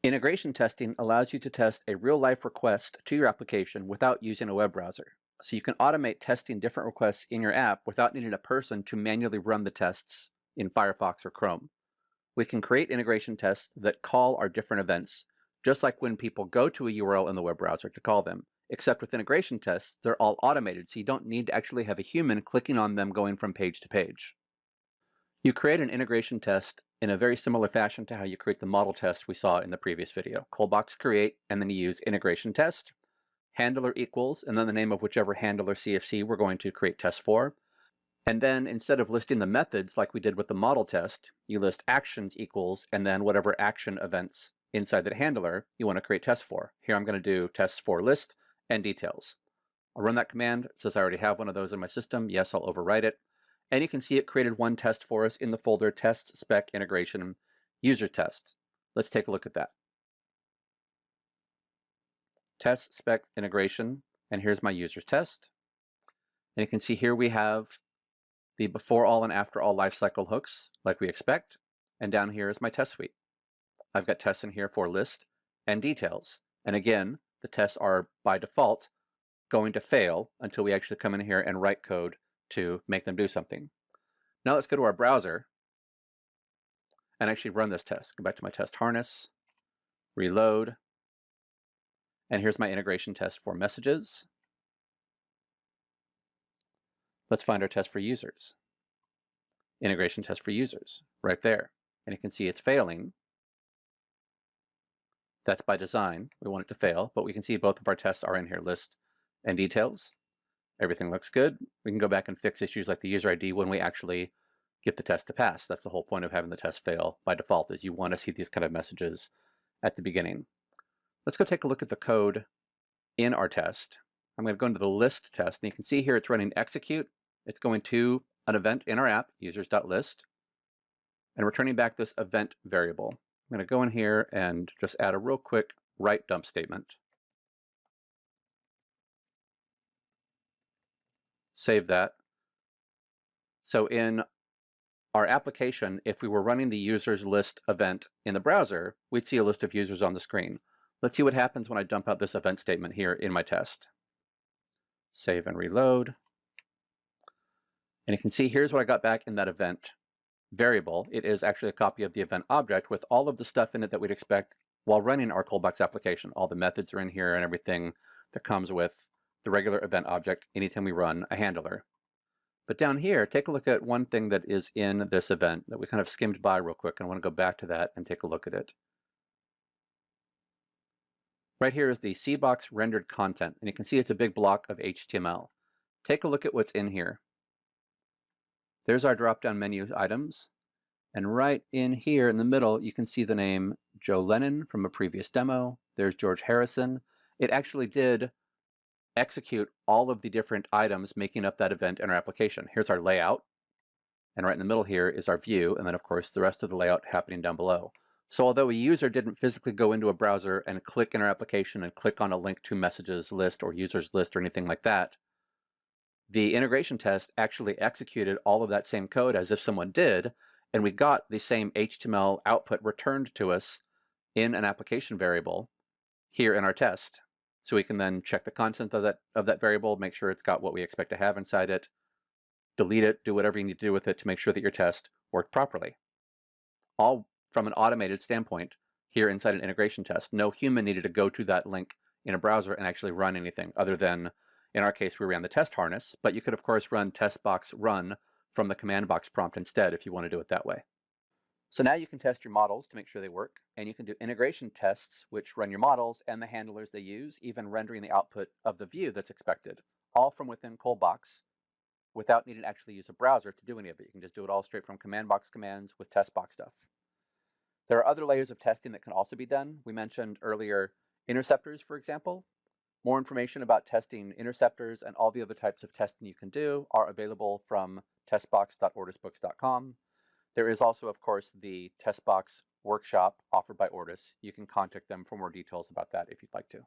Integration testing allows you to test a real-life request to your application without using a web browser. So you can automate testing different requests in your app without needing a person to manually run the tests in Firefox or Chrome. We can create integration tests that call our different events, just like when people go to a URL in the web browser to call them. Except with integration tests, they're all automated, so you don't need to actually have a human clicking on them going from page to page. You create an integration test in a very similar fashion to how you create the model test we saw in the previous video. Coldbox create, and then you use integration test, handler equals, and then the name of whichever handler CFC we're going to create tests for. And then instead of listing the methods like we did with the model test, you list actions equals, and then whatever action events inside that handler you want to create tests for. Here I'm going to do tests for list and details. I'll run that command. It says I already have one of those in my system. Yes, I'll overwrite it. And you can see it created one test for us in the folder test spec integration user test. Let's take a look at that. Test spec integration, and here's my user test. And you can see here we have the before all and after all lifecycle hooks like we expect. And down here is my test suite. I've got tests in here for list and details. And again, the tests are by default going to fail until we actually come in here and write code to make them do something. Now let's go to our browser and actually run this test. Go back to my test harness, reload, and here's my integration test for messages. Let's find our test for users. Integration test for users, right there. And you can see it's failing. That's by design. We want it to fail, but we can see both of our tests are in here, list and details. Everything looks good. We can go back and fix issues like the user ID when we actually get the test to pass. That's the whole point of having the test fail by default, is you want to see these kind of messages at the beginning. Let's go take a look at the code in our test. I'm going to go into the list test, and you can see here it's running execute. It's going to an event in our app, users.list, and returning back this event variable. I'm going to go in here and just add a real quick write dump statement. Save that. So in our application, if we were running the users list event in the browser, we'd see a list of users on the screen. Let's see what happens when I dump out this event statement here in my test. Save and reload. And you can see here's what I got back in that event variable. It is actually a copy of the event object with all of the stuff in it that we'd expect while running our Coldbox application. All the methods are in here and everything that comes with the regular event object anytime we run a handler. But down here, take a look at one thing that is in this event that we kind of skimmed by real quick, and I want to go back to that and take a look at it. Right here is the CBox rendered content, and you can see it's a big block of HTML. Take a look at what's in here. There's our drop-down menu items, and right in here in the middle, you can see the name Joe Lennon from a previous demo. There's George Harrison. It actually did execute all of the different items making up that event in our application. Here's our layout, and right in the middle here is our view, and then of course the rest of the layout happening down below. So although a user didn't physically go into a browser and click in our application and click on a link to messages list or users list or anything like that, the integration test actually executed all of that same code as if someone did, and we got the same HTML output returned to us in an application variable here in our test. So we can then check the content of that variable, make sure it's got what we expect to have inside it, delete it, do whatever you need to do with it to make sure that your test worked properly. All from an automated standpoint here inside an integration test. No human needed to go to that link in a browser and actually run anything other than, in our case, we ran the test harness, but you could of course run testbox run from the command box prompt instead if you want to do it that way. So now you can test your models to make sure they work, and you can do integration tests which run your models and the handlers they use, even rendering the output of the view that's expected, all from within Coldbox without needing to actually use a browser to do any of it. You can just do it all straight from command box commands with test box stuff. There are other layers of testing that can also be done. We mentioned earlier interceptors, for example. More information about testing interceptors and all the other types of testing you can do are available from testbox.ortusbooks.com. There is also, of course, the Testbox workshop offered by Ortus. You can contact them for more details about that if you'd like to.